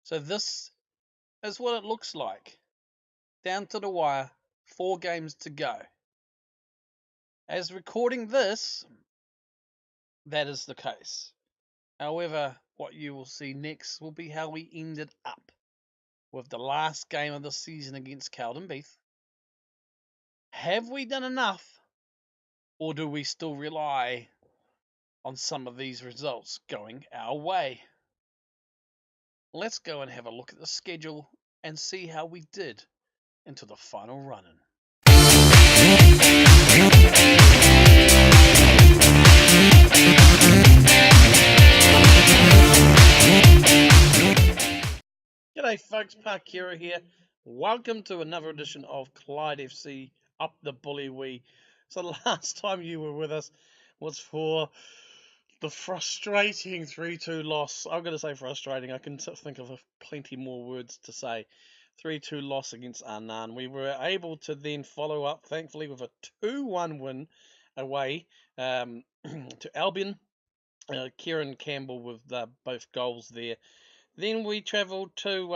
So this is what it looks like. Down to the wire, 4 games to go. As recording this, that is the case. However, what you will see next will be how we ended up with the last game of the season against Cowdenbeath. Have we done enough, or do we still rely on some of these results going our way? Let's go and have a look at the schedule and see how we did into the final run-in. G'day folks, Parkera here. Welcome to another edition of Clyde FC Up the Bully Wee. So the last time you were with us was for the frustrating 3-2 loss. I'm going to say frustrating. I can think of plenty more words to say. 3-2 loss against Annan. We were able to then follow up, thankfully, with a 2-1 win away to Albion. Kieran Campbell with both goals there. Then we travelled to,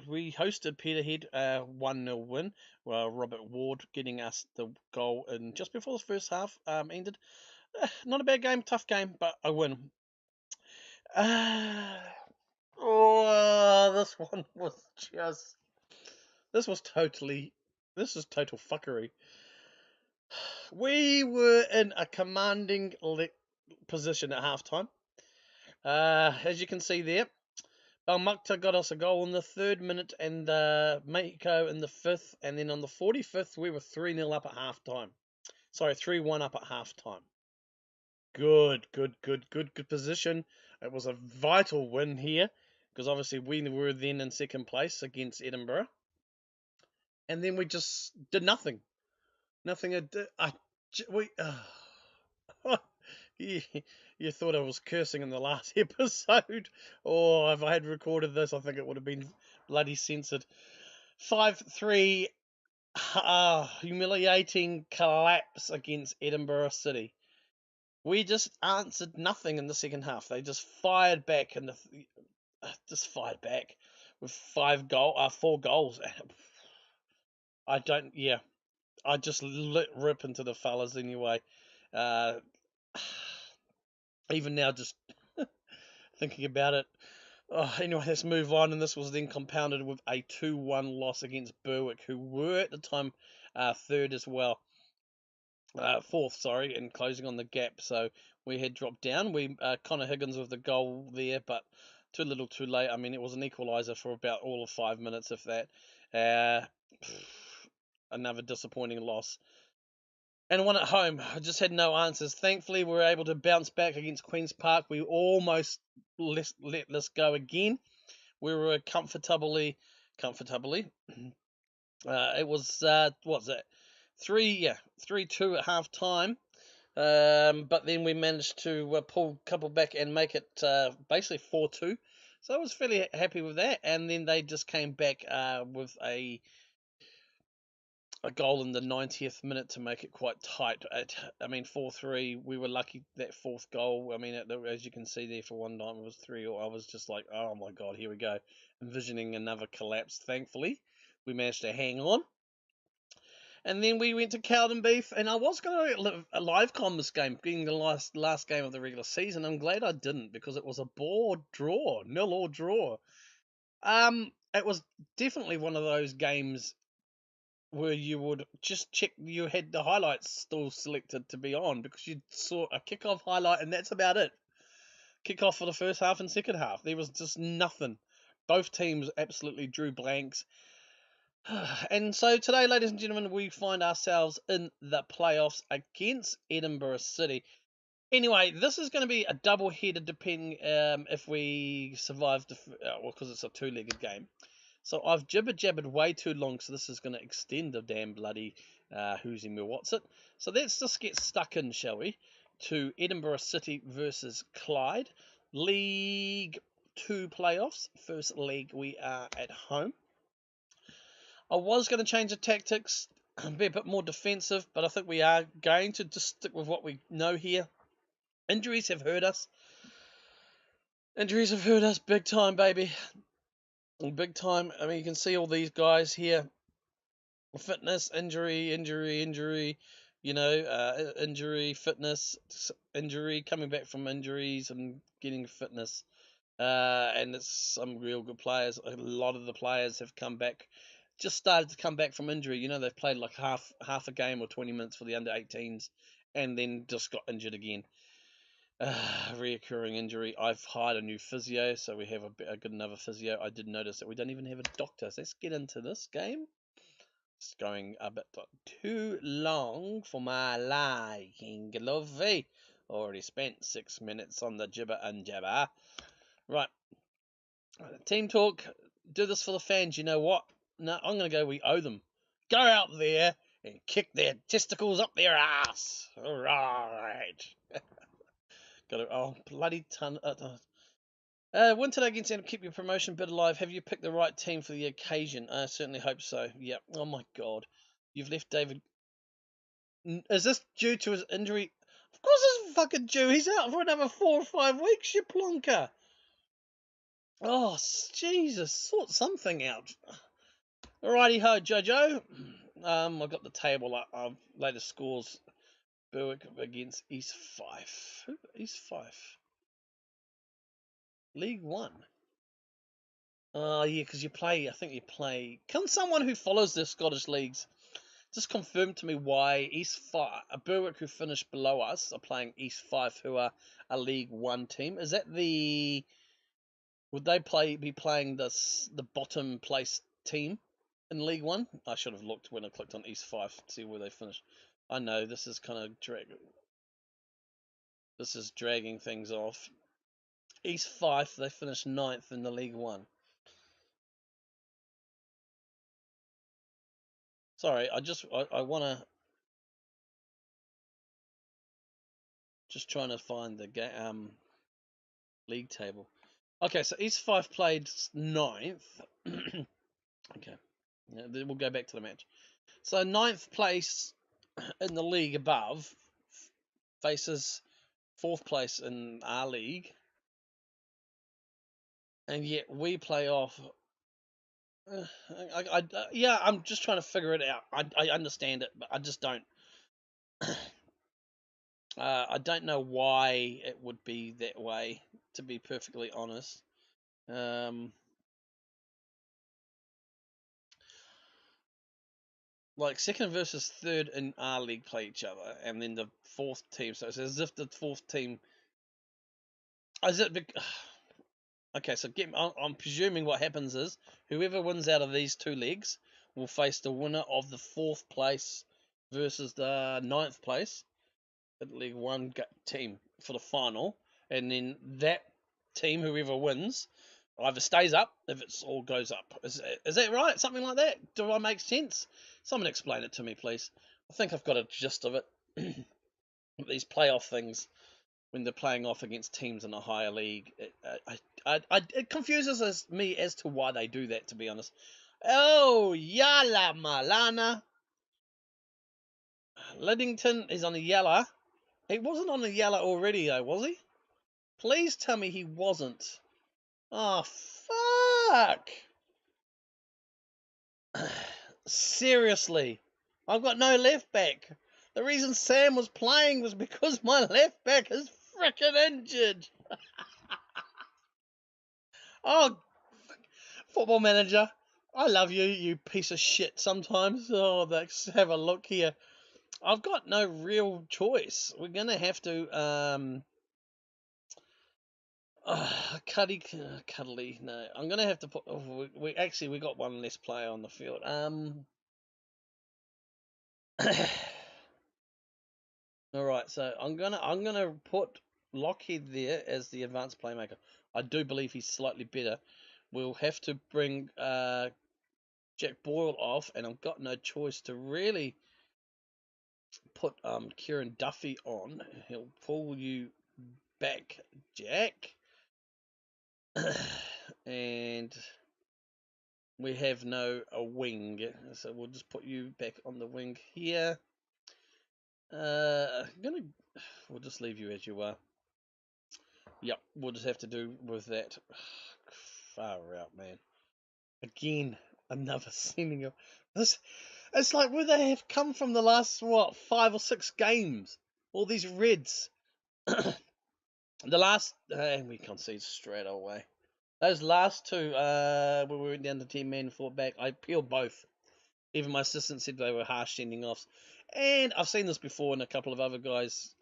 we hosted Peterhead, 1-0 win. Robert Ward getting us the goal in just before the first half ended. Not a bad game, tough game, but a win. This one was just... This is total fuckery. We were in a commanding position at halftime. As you can see there, Balmukta got us a goal in the 3rd minute and Mako in the 5th, and then on the 45th we were 3-0 up at halftime. Sorry, 3-1 up at halftime. Good position. It was a vital win here because obviously we were then in 2nd place against Edinburgh, and then we just did nothing. You thought I was cursing in the last episode. Oh, if I had recorded this, I think it would have been bloody censored. 5-3 humiliating collapse against Edinburgh City. We just answered nothing in the second half. They just fired back with 4 goals. I just let rip into the fellas anyway. Even now, just thinking about it. Anyway, let's move on. And this was then compounded with a 2-1 loss against Berwick, who were at the time 3rd as well. 4th, sorry, and closing on the gap. So we had dropped down. Connor Higgins with the goal there, but too little too late. I mean, it was an equaliser for about all of 5 minutes, if that. Another disappointing loss. And one at home. I just had no answers. Thankfully, we were able to bounce back against Queen's Park. We almost let this go again. We were comfortably. It was what was it? 3-2 at half time. But then we managed to pull a couple back and make it basically 4-2. So I was fairly happy with that. And then they just came back with a goal in the 90th minute to make it quite tight. 4-3. We were lucky that 4th goal. I mean, as you can see there, for one time it was 3. I was just like, oh my god, here we go, envisioning another collapse. Thankfully, we managed to hang on. And then we went to Cowdenbeath, and I was going to live com this game, being the last game of the regular season. I'm glad I didn't, because it was a bore draw, 0-0 draw. It was definitely one of those games where you would just check you had the highlights still selected to be on, because you saw a kickoff highlight and that's about it. Kickoff for the first half and second half. There was just nothing. Both teams absolutely drew blanks. And so today, ladies and gentlemen, we find ourselves in the playoffs against Edinburgh City. Anyway, this is going to be a double-header depending if we survive, because it's a 2-legged game. So I've jibber-jabbered way too long, so this is going to extend the damn bloody who's in me what's it. So let's just get stuck in, shall we, to Edinburgh City versus Clyde. League 2 playoffs. First leg, we are at home. I was going to change the tactics, be a bit more defensive, but I think we are going to just stick with what we know here. Injuries have hurt us. Injuries have hurt us big time, baby. big time. I mean, you can see all these guys here. Fitness, injury, injury, fitness, injury, coming back from injuries and getting fitness. And it's some real good players. A lot of the players have come back, just started to come back from injury. They've played like half a game or 20 minutes for the under 18s, and then just got injured again. Reoccurring injury. I've hired a new physio, so we have a good another physio. I did notice that we don't even have a doctor. So let's get into this game. It's going a bit too long for my liking. Lovely. Already spent 6 minutes on the jibber and jabber. Right. Team talk. Do this for the fans. You know what? No, I'm going to go. We owe them. Go out there and kick their testicles up their ass. All right. Got to. Oh, bloody ton. Win today against and keep your promotion bid alive. Have you picked the right team for the occasion? I certainly hope so. Yep. Oh my God. You've left David. Is this due to his injury? Of course it's fucking due. He's out for another 4 or 5 weeks, you plonker. Oh, Jesus. Sort something out. Alrighty ho, Jojo. I've got the table up. Latest scores. Berwick against East Fife. Who? East Fife? League One. Oh, yeah, because I think you play. Can someone who follows the Scottish leagues just confirm to me why East Fife, Berwick, who finished below us, are playing East Fife, who are a League One team? Is that would they be playing the bottom place team in League One? I should have looked when I clicked on East Fife to see where they finished. I know this is kind of dragging things off. East Fife, they finished 9th in the League One. Sorry, I want to just trying to find the league table. Okay, so East Fife played 9th. Okay, yeah, we'll go back to the match. So 9th place in the league above faces 4th place in our league, and yet we play off. Yeah, I'm just trying to figure it out. I understand it, but I just don't. I don't know why it would be that way, to be perfectly honest. Like second versus third in our league play each other, and then the 4th team. So it's as if the 4th team. Is it? Okay, so I'm presuming what happens is whoever wins out of these 2 legs will face the winner of the 4th place versus the 9th place at League One team for the final, and then that team, whoever wins, either stays up if it's all goes up. Is that right? Something like that? Do I make sense? Someone explain it to me, please. I think I've got a gist of it. These playoff things, when they're playing off against teams in a higher league, it confuses me as to why they do that, to be honest. Oh, Yala Malana. Liddington is on the yellow. He wasn't on the yellow already, though, was he? Please tell me he wasn't. Oh, fuck. Seriously. I've got no left back. The reason Sam was playing was because my left back is frickin' injured. Oh, Football Manager. I love you, you piece of shit sometimes. Oh, let's have a look here. I've got no real choice. We're going to have to, cuddly. No, I'm going to have to put, we got one less player on the field. Alright, so I'm gonna put Loki there as the advanced playmaker. I do believe he's slightly better. We'll have to bring Jack Boyle off, and I've got no choice to really put Kieran Duffy on. He'll pull you back, Jack. And we have no wing, so we'll just put you back on the wing here. We'll just leave you as you are. Yep, we'll just have to do with that. Far out, man. Again, another sending off. This, it's like where they have come from the last, what, 5 or 6 games. All these reds. The last, we concede straight away. Those last two, where we went down to 10 men, fought back, I peeled both. Even my assistant said they were harsh sending offs. And I've seen this before in a couple of other guys'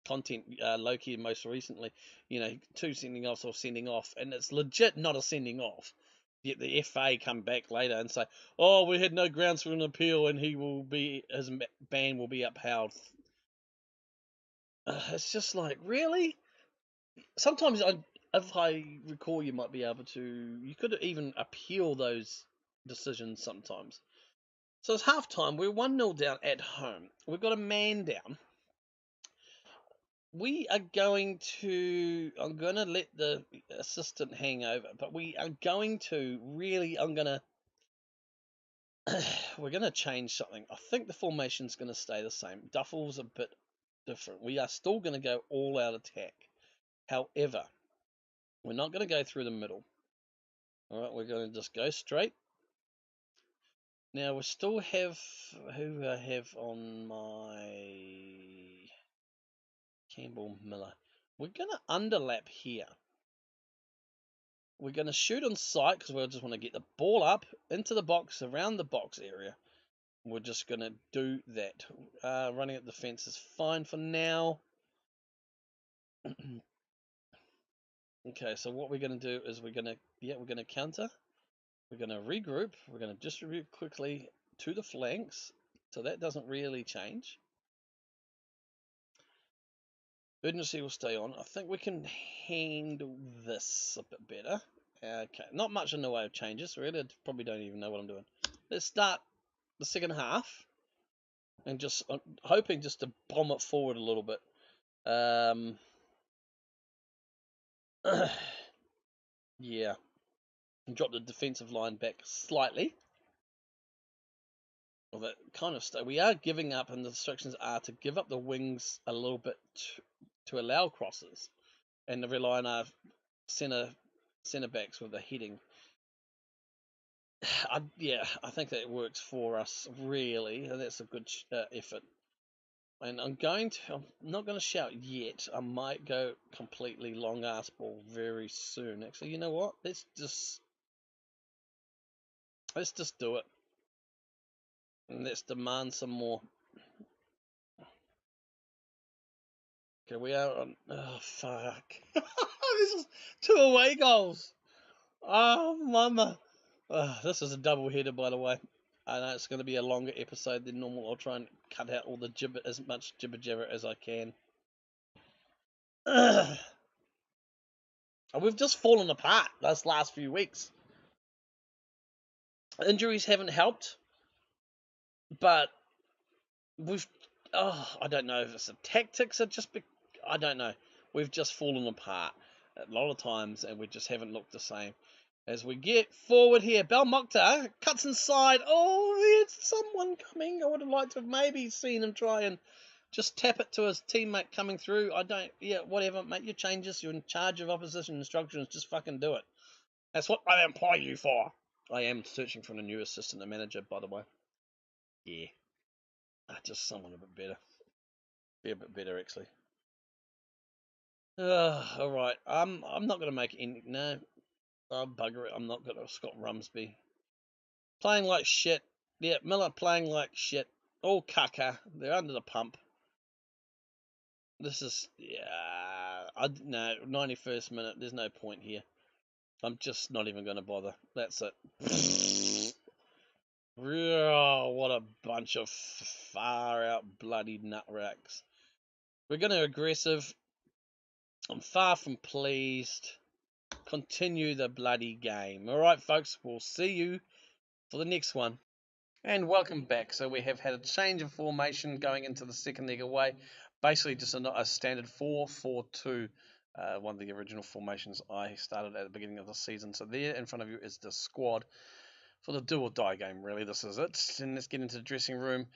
content, Loki most recently. 2 sending offs or sending off, and it's legit not a sending off. Yet the FA come back later and say, "Oh, we had no grounds for an appeal, and his ban will be upheld." It's just like, really? Sometimes if I recall, you could even appeal those decisions sometimes. So it's half time. We're 1-0 down at home. We've got a man down. We are going to. I'm going to let the assistant hang over, but we are going to really. We're going to change something. I think the formation's going to stay the same. Duffel's a bit different. We are still going to go all out attack. However, we're not going to go through the middle. All right, we're going to just go straight. Now we still have who I have on my Campbell Miller. We're going to underlap here. We're going to shoot on sight because we just want to get the ball up into the box, around the box area. We're just going to do that. Running at the fence is fine for now. Okay, so what we're going to do is we're going to counter. We're going to regroup. We're going to distribute quickly to the flanks. So that doesn't really change. Urgency will stay on. I think we can handle this a bit better. Okay, not much in the way of changes. Really, I probably don't even know what I'm doing. Let's start the second half. And just hoping just to bomb it forward a little bit. Yeah. And drop the defensive line back slightly. Well, that kind of we are giving up, and the instructions are to give up the wings a little bit to allow crosses, and to rely on our centre backs with the heading. I think that works for us really, and that's a good effort. And I'm not going to shout yet. I might go completely long ass ball very soon. Actually, you know what? Let's just do it. And let's demand some more. Okay, we are on. Oh, fuck. This is 2 away goals. Oh, mama. This is a double header, by the way. I know it's going to be a longer episode than normal. I'll try and cut out all the as much jibber jabber as I can. We've just fallen apart those last few weeks. Injuries haven't helped, but I don't know if it's the tactics are I don't know. We've just fallen apart a lot of times, and we just haven't looked the same. As we get forward here, Belmokhtar cuts inside. Oh, there's someone coming. I would have liked to have maybe seen him try and just tap it to his teammate coming through. Whatever, make your changes. You're in charge of opposition instructions. Just fucking do it. That's what I employ you for. I am searching for a new assistant and manager, by the way. Yeah. Just someone a bit better. Be a bit better, actually. Alright. I'm not going to make any... No. Oh, bugger it. I'm not going to... Scott Rumsby. Playing like shit. Yeah, Miller playing like shit. All caca. They're under the pump. This is... Yeah... No, 91st minute. There's no point here. I'm just not even going to bother. That's it. Oh, what a bunch of far out bloody nut racks. We're going to aggressive. I'm far from pleased. Continue the bloody game. Alright, folks, we'll see you for the next one. And welcome back. So we have had a change of formation going into the second leg away. Basically just a standard 4-4-2. One of the original formations I started at the beginning of the season. So there in front of you is the squad for the do or die game, really. This is it. And let's get into the dressing room.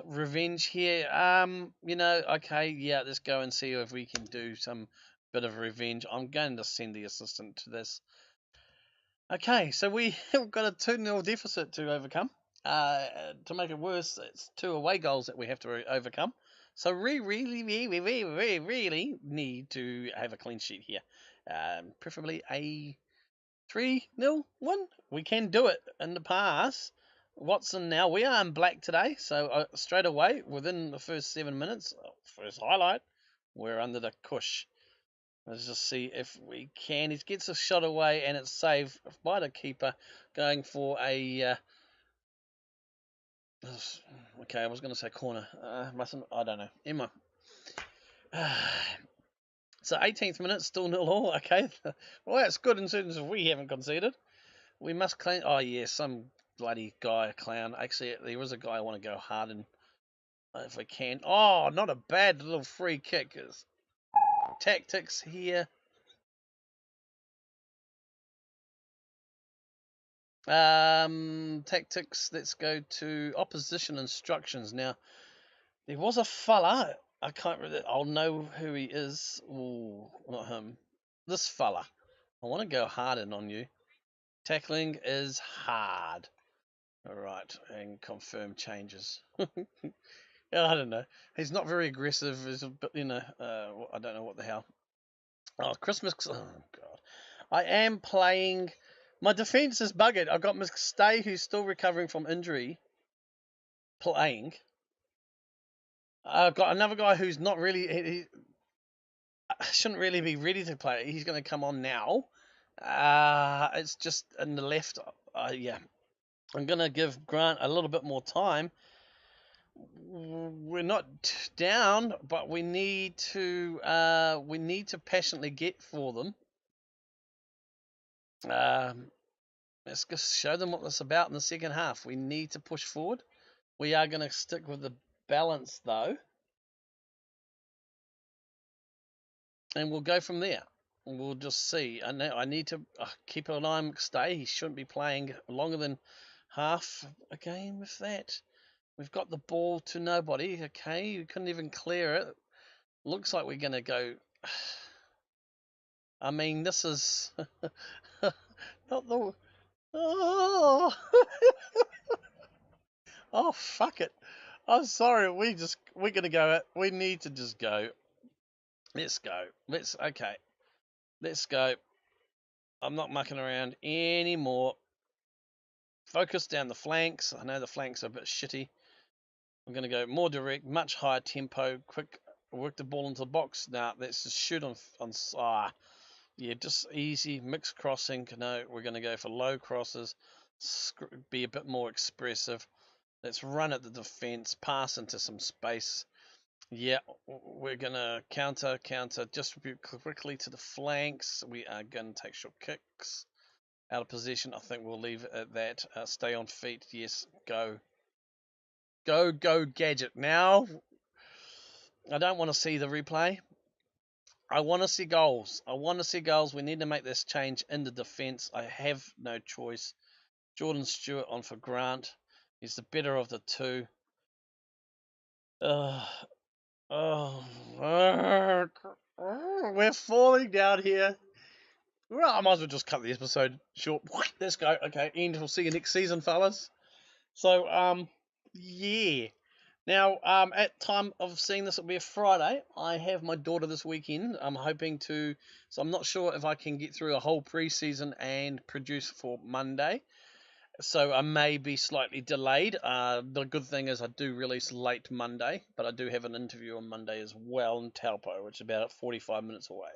Revenge here. Okay, yeah, let's go and see if we can do some bit of revenge. I'm going to send the assistant to this. Okay, so we've got a 2-0 deficit to overcome. To make it worse, it's 2 away goals that we have to overcome. So we really need to have a clean sheet here. Preferably a 3-0 one. We can do it in the past. Watson now. We are in black today, so straight away, within the first 7 minutes, first highlight, we're under the cush. Let's just see if we can. He gets a shot away and it's saved by the keeper, going for a. Okay, I was going to say corner. Mustn't. I don't know. Emma. So 18th minute, still 0-0. Okay, well that's good in terms of we haven't conceded. We must clean. Oh yeah, some bloody guy, a clown. Actually, there was a guy I want to go hard and if we can. Oh, not a bad little free kick. Tactics here. Tactics. Let's go to opposition instructions. Now, there was a fella. I can't really. I'll know who he is. Ooh, not him. This fella. I want to go hard in on you. Tackling is hard. All right, and confirm changes. I don't know. He's not very aggressive. But I don't know what the hell. Oh, Christmas. Oh God. I am playing. My defense is buggered. I've got McStay, who's still recovering from injury, playing. I've got another guy who's not really. He shouldn't really be ready to play. He's going to come on now. It's just in the left. Yeah. I'm going to give Grant a little bit more time. We're not down, but we need to passionately get for them. Let's just show them what it's about in the second half. We need to push forward. We are going to stick with the balance though, and we'll go from there. We'll just see. I need to keep an eye on McStay. He shouldn't be playing longer than half a game with that. We've got the ball to nobody. Okay, we couldn't even clear it. Looks like we're going to go. I mean, this is not the. Oh, oh, fuck it. I'm sorry. We're going to go. We need to just go. Let's go. Okay. Let's go. I'm not mucking around anymore. Focus down the flanks. I know the flanks are a bit shitty. I'm going to go more direct, much higher tempo, quick, work the ball into the box. Now, let's just shoot on yeah, just easy, mixed crossing. No, we're going to go for low crosses, be a bit more expressive. Let's run at the defense, pass into some space. Yeah, we're going to counter, distribute quickly to the flanks. We are going to take short kicks. Out of position, I think we'll leave it at that. Stay on feet, yes, go. Go, Gadget. Now, I don't want to see the replay. I want to see goals. We need to make this change in the defence. I have no choice. Jordan Stewart on for Grant. He's the better of the two. We're falling down here. Well, I might as well just cut the episode short. Let's go. Okay, and we'll see you next season, fellas. So, yeah. Now, at time of seeing this, it'll be a Friday. I have my daughter this weekend. I'm hoping to, so I'm not sure if I can get through a whole preseason and produce for Monday. So I may be slightly delayed. The good thing is I do release late Monday, but I do have an interview on Monday as well in Taupo, which is about 45 minutes away.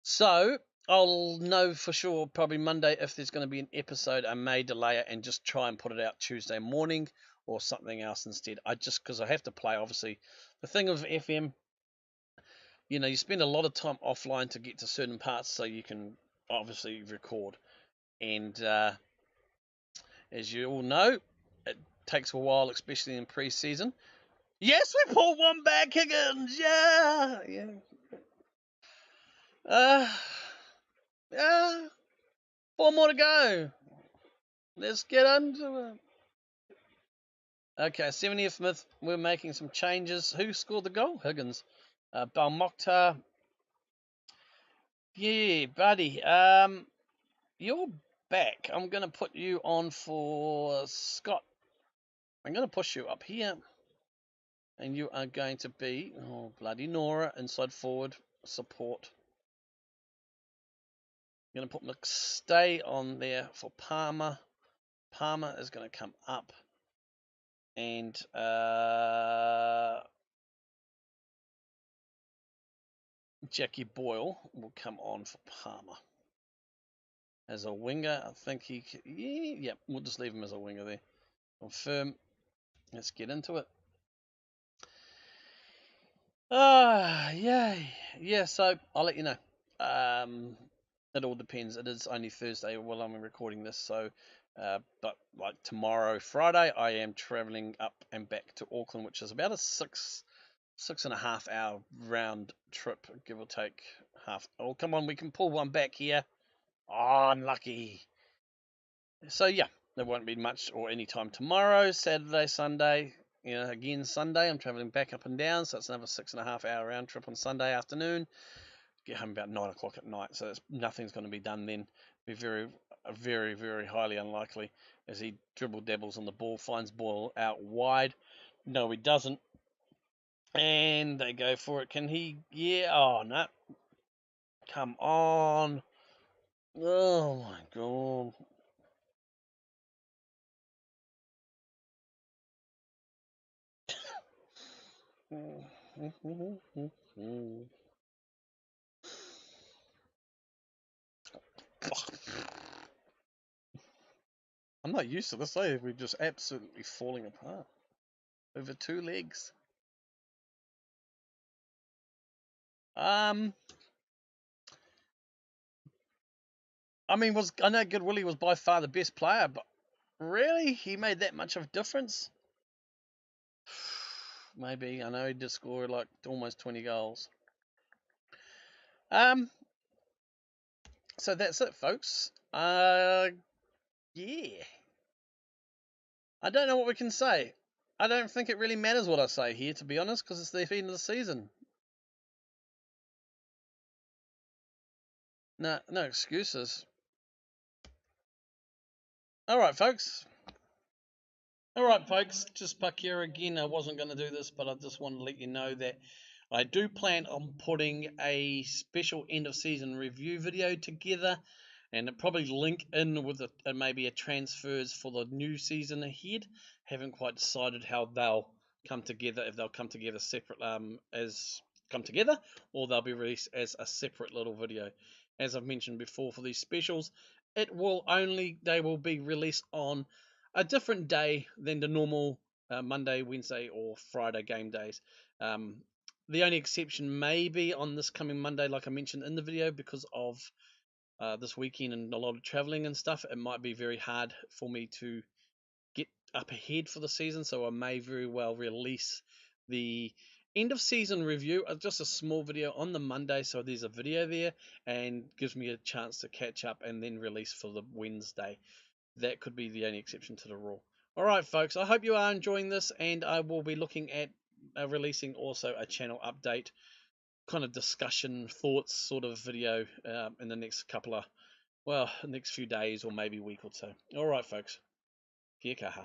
So I'll know for sure probably Monday if there's going to be an episode. I may delay it and just try and put it out Tuesday morning or something else instead. Because I have to play, obviously. The thing of FM, you spend a lot of time offline to get to certain parts so you can obviously record. And as you all know, it takes a while, especially in pre-season. Yes, we pulled one back, Higgins. Yeah. Yeah. 4 more to go. Let's get into it. Okay, 70th minute, we're making some changes. Who scored the goal? Higgins. Balmokhtar. Yeah, buddy. You're back. I'm going to put you on for Scott. I'm going to push you up here. And you are going to be, oh, bloody Nora, inside forward support. I'm going to put McStay on there for Palmer. Palmer is going to come up. And Jackie Boyle will come on for Palmer. As a winger, I think he... Yeah, we'll just leave him as a winger there. Confirm. Let's get into it. Yay. Yeah, so I'll let you know. It all depends. It is only Thursday while I'm recording this, so but like tomorrow, Friday, I am traveling up and back to Auckland, which is about a 6.5 hour round trip, give or take half. Oh, come on, we can pull one back here. Oh, unlucky. So yeah, there won't be much or any time tomorrow, Saturday, Sunday. You know, again, Sunday, I'm traveling back up and down, so it's another 6.5 hour round trip on Sunday afternoon. Get home about 9 o'clock at night, so nothing's going to be done then. Be very, very highly unlikely as he dribble dabbles on the ball, finds ball out wide. No, he doesn't. And they go for it. Can he? Yeah. Oh, no. Come on. Oh, my God. I'm not used to this, eh? We're just absolutely falling apart over 2 legs. I mean, I know Good Willie was by far the best player, but really, he made that much of a difference? Maybe. I know he did score like almost 20 goals. So that's it, folks. Yeah. I don't know what we can say. I don't think it really matters what I say here, to be honest, because it's the end of the season. No excuses. Alright, folks. Just Parkera again. I wasn't going to do this, but I just want to let you know that I do plan on putting a special end of season review video together, and it'll probably link in with maybe a transfers for the new season ahead. Haven't quite decided how they'll come together, if they'll come together separate or they'll be released as a separate little video. As I've mentioned before, for these specials, they will be released on a different day than the normal Monday, Wednesday, or Friday game days. The only exception may be on this coming Monday, like I mentioned in the video, because of this weekend and a lot of traveling and stuff. It might be very hard for me to get up ahead for the season, so I may very well release the end of season review, just a small video on the Monday, so there's a video there and gives me a chance to catch up and then release for the Wednesday. That could be the only exception to the rule. Alright, folks, I hope you are enjoying this, and I will be looking at releasing also a channel update, kind of discussion, thoughts sort of video in the next next few days or maybe week or two. Alright, folks. Kia kaha.